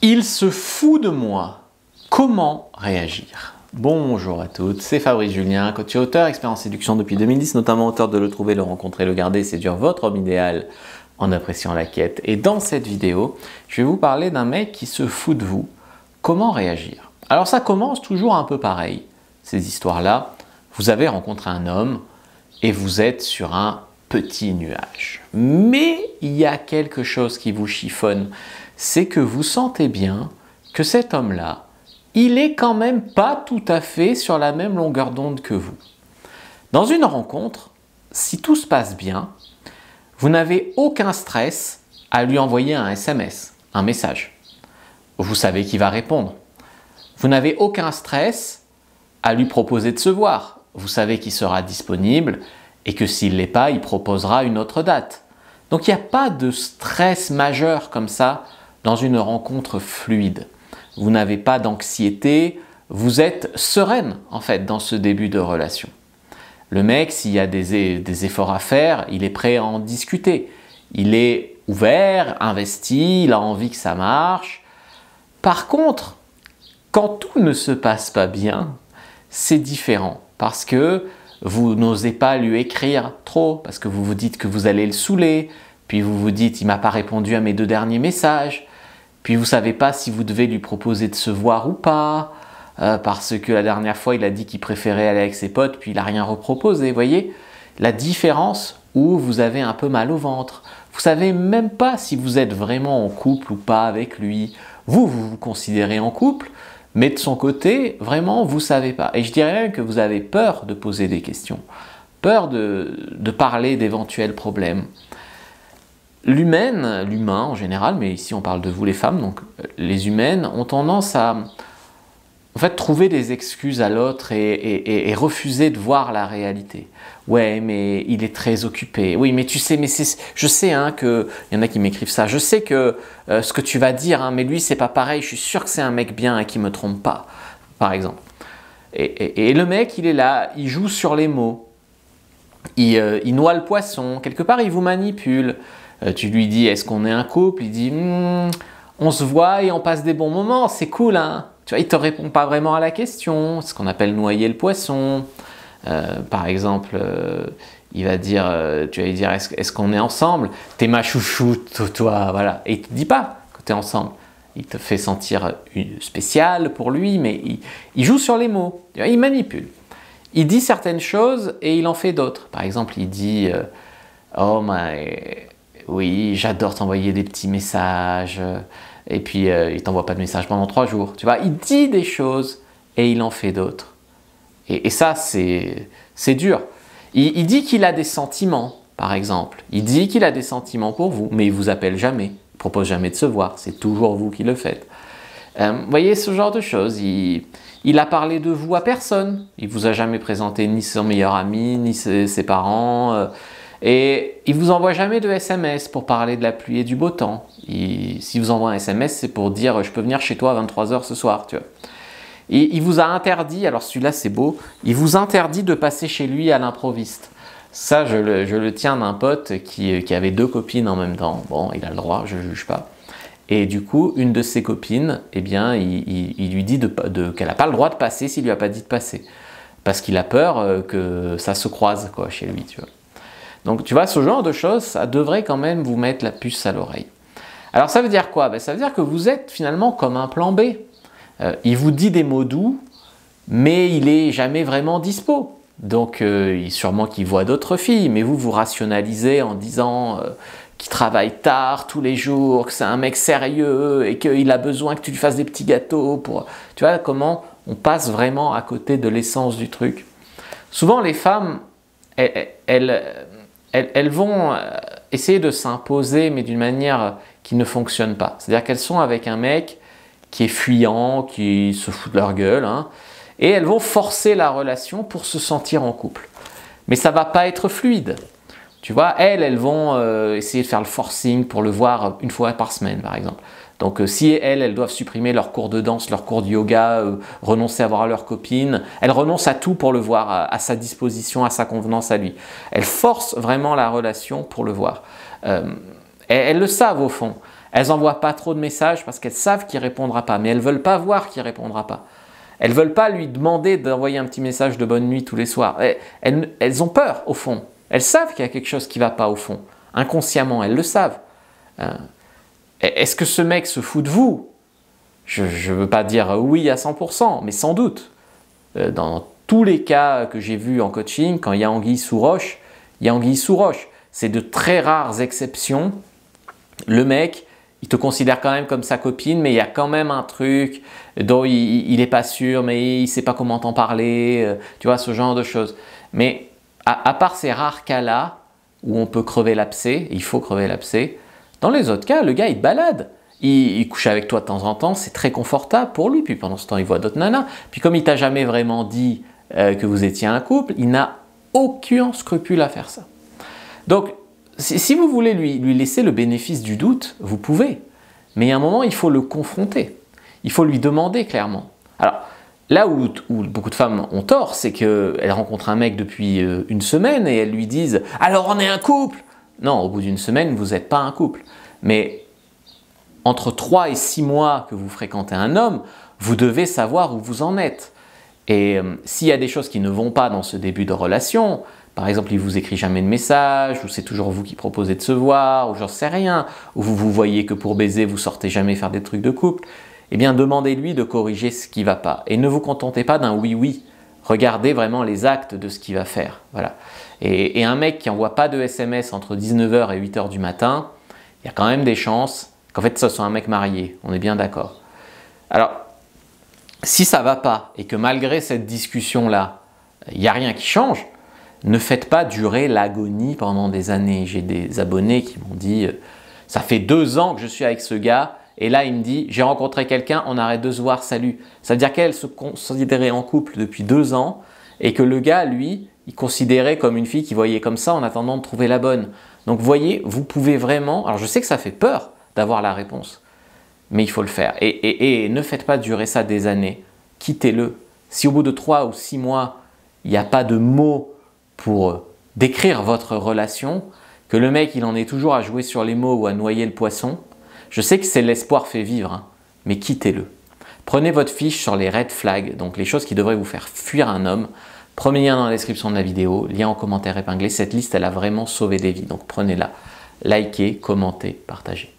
Il se fout de moi. Comment réagir? Bonjour à toutes, c'est Fabrice Julien, coach et auteur, expert en séduction depuis 2010, notamment auteur de Le Trouver, Le Rencontrer, Le Garder, Séduire votre homme idéal en appréciant la quête. Et dans cette vidéo, je vais vous parler d'un mec qui se fout de vous. Comment réagir? Alors ça commence toujours un peu pareil, ces histoires-là. Vous avez rencontré un homme et vous êtes sur un petit nuage. Mais il y a quelque chose qui vous chiffonne, c'est que vous sentez bien que cet homme-là, il est quand même pas tout à fait sur la même longueur d'onde que vous. Dans une rencontre, si tout se passe bien, vous n'avez aucun stress à lui envoyer un SMS, un message. Vous savez qu'il va répondre. Vous n'avez aucun stress à lui proposer de se voir. Vous savez qu'il sera disponible et que s'il ne l'est pas, il proposera une autre date. Donc il n'y a pas de stress majeur comme ça dans une rencontre fluide. Vous n'avez pas d'anxiété, vous êtes sereine en fait dans ce début de relation. Le mec, s'il y a des efforts à faire, il est prêt à en discuter. Il est ouvert, investi, il a envie que ça marche. Par contre, quand tout ne se passe pas bien, c'est différent parce que vous n'osez pas lui écrire trop, parce que vous vous dites que vous allez le saouler, puis vous vous dites il ne m'a pas répondu à mes 2 derniers messages, puis vous ne savez pas si vous devez lui proposer de se voir ou pas, parce que la dernière fois il a dit qu'il préférait aller avec ses potes, puis il n'a rien reproposé. Vous voyez la différence où vous avez un peu mal au ventre. Vous ne savez même pas si vous êtes vraiment en couple ou pas avec lui. Vous vous considérez en couple, mais de son côté, vraiment, vous ne savez pas. Et je dirais même que vous avez peur de poser des questions, peur de parler d'éventuels problèmes. L'humain en général, mais ici on parle de vous les femmes, donc les humaines ont tendance à en fait, trouver des excuses à l'autre et refuser de voir la réalité. Ouais, mais il est très occupé. Oui, mais tu sais, je sais hein, qu'il y en a qui m'écrivent ça. Je sais que ce que tu vas dire, hein, mais lui, c'est pas pareil. Je suis sûr que c'est un mec bien et qui me trompe pas, par exemple. Et le mec, il est là, il joue sur les mots. Il noie le poisson. Quelque part, il vous manipule. Tu lui dis, est-ce qu'on est un couple? Il dit, on se voit et on passe des bons moments. C'est cool, hein? Tu vois, il ne te répond pas vraiment à la question, ce qu'on appelle noyer le poisson. Par exemple, il va dire, tu vas lui dire, est-ce qu'on est ensemble? T'es ma chouchoute, toi, voilà. Et il ne te dit pas que tu es ensemble. Il te fait sentir spécial pour lui, mais il joue sur les mots. Il manipule. Il dit certaines choses et il en fait d'autres. Par exemple, il dit, oh, oui, j'adore t'envoyer des petits messages. Et puis, il ne t'envoie pas de message pendant 3 jours. Tu vois, il dit des choses et il en fait d'autres. Et ça, c'est dur. Il dit qu'il a des sentiments, par exemple. Il dit qu'il a des sentiments pour vous, mais il ne vous appelle jamais. Il ne propose jamais de se voir. C'est toujours vous qui le faites. Vous voyez, ce genre de choses. Il a parlé de vous à personne. Il ne vous a jamais présenté ni son meilleur ami, ni ses parents. Et il ne vous envoie jamais de SMS pour parler de la pluie et du beau temps. S'il vous envoie un SMS, c'est pour dire « je peux venir chez toi à 23 h ce soir ». Tu vois. Et il vous a interdit, alors celui-là c'est beau, il vous interdit de passer chez lui à l'improviste. Ça, je le tiens d'un pote qui avait 2 copines en même temps. Bon, il a le droit, je ne juge pas. Et du coup, une de ses copines, eh bien, il lui dit qu'elle n'a pas le droit de passer s'il ne lui a pas dit de passer. Parce qu'il a peur que ça se croise quoi, chez lui, tu vois. Donc, tu vois, ce genre de choses, ça devrait quand même vous mettre la puce à l'oreille. Alors, ça veut dire quoi? Ben, ça veut dire que vous êtes finalement comme un plan B. Il vous dit des mots doux, mais il n'est jamais vraiment dispo. Donc, sûrement qu'il voit d'autres filles, mais vous rationalisez en disant qu'il travaille tard tous les jours, que c'est un mec sérieux et qu'il a besoin que tu lui fasses des petits gâteaux. Tu vois comment on passe vraiment à côté de l'essence du truc. Souvent, les femmes, elles vont essayer de s'imposer, mais d'une manière qui ne fonctionne pas. C'est-à-dire qu'elles sont avec un mec qui est fuyant, qui se fout de leur gueule, hein, et elles vont forcer la relation pour se sentir en couple. Mais ça ne va pas être fluide. Tu vois, elles vont essayer de faire le forcing pour le voir 1 fois par semaine, par exemple. Donc si elles doivent supprimer leurs cours de danse, leurs cours de yoga, renoncer à voir leur copine, elles renoncent à tout pour le voir, à sa disposition, à sa convenance à lui. Elles forcent vraiment la relation pour le voir. Elles le savent au fond. Elles n'envoient pas trop de messages parce qu'elles savent qu'il ne répondra pas, mais elles ne veulent pas voir qu'il ne répondra pas. Elles ne veulent pas lui demander d'envoyer un petit message de bonne nuit tous les soirs. Elles ont peur, au fond. Elles savent qu'il y a quelque chose qui ne va pas, au fond. Inconsciemment, elles le savent. Est-ce que ce mec se fout de vous? Je ne veux pas dire oui à 100%, mais sans doute. Dans tous les cas que j'ai vus en coaching, quand il y a anguille sous roche, il y a anguille sous roche. C'est de très rares exceptions. Le mec, il te considère quand même comme sa copine, mais il y a quand même un truc dont il n'est pas sûr, mais il ne sait pas comment t'en parler, tu vois, ce genre de choses. Mais à part ces rares cas-là, où on peut crever l'abcès, il faut crever l'abcès, dans les autres cas, le gars, il te balade. Il couche avec toi de temps en temps, c'est très confortable pour lui, puis pendant ce temps, il voit d'autres nanas. Puis comme il t'a jamais vraiment dit que vous étiez un couple, il n'a aucun scrupule à faire ça. Donc, si vous voulez lui laisser le bénéfice du doute, vous pouvez. Mais il y a un moment, il faut le confronter. Il faut lui demander clairement. Alors, là où beaucoup de femmes ont tort, c'est qu'elles rencontrent un mec depuis une semaine et elles lui disent « Alors on est un couple !» Non, au bout d'une semaine, vous n'êtes pas un couple. Mais entre 3 et 6 mois que vous fréquentez un homme, vous devez savoir où vous en êtes. Et s'il y a des choses qui ne vont pas dans ce début de relation, par exemple, il ne vous écrit jamais de message, ou c'est toujours vous qui proposez de se voir, ou j'en sais rien, ou vous voyez que pour baiser, vous sortez jamais faire des trucs de couple, eh bien demandez-lui de corriger ce qui ne va pas. Et ne vous contentez pas d'un oui-oui. Regardez vraiment les actes de ce qu'il va faire. Voilà. Et un mec qui n'envoie pas de SMS entre 19h et 8h du matin, il y a quand même des chances qu'en fait ce soit un mec marié. On est bien d'accord. Alors, si ça ne va pas et que malgré cette discussion-là, il n'y a rien qui change, ne faites pas durer l'agonie pendant des années. J'ai des abonnés qui m'ont dit « Ça fait 2 ans que je suis avec ce gars et là il me dit « J'ai rencontré quelqu'un, on arrête de se voir, salut ». Ça veut dire qu'elle se considérait en couple depuis 2 ans et que le gars, lui, il considérait comme une fille qu'il voyait comme ça en attendant de trouver la bonne. Donc vous voyez, vous pouvez vraiment… Alors je sais que ça fait peur d'avoir la réponse, mais il faut le faire. Et ne faites pas durer ça des années. Quittez-le. Si au bout de 3 ou 6 mois, il n'y a pas de mots pour décrire votre relation, que le mec il en est toujours à jouer sur les mots ou à noyer le poisson, je sais que c'est l'espoir fait vivre, hein, mais quittez-le. Prenez votre fiche sur les red flags, donc les choses qui devraient vous faire fuir un homme. Premier lien dans la description de la vidéo, lien en commentaire épinglé. Cette liste, elle a vraiment sauvé des vies, donc prenez-la. Likez, commentez, partagez.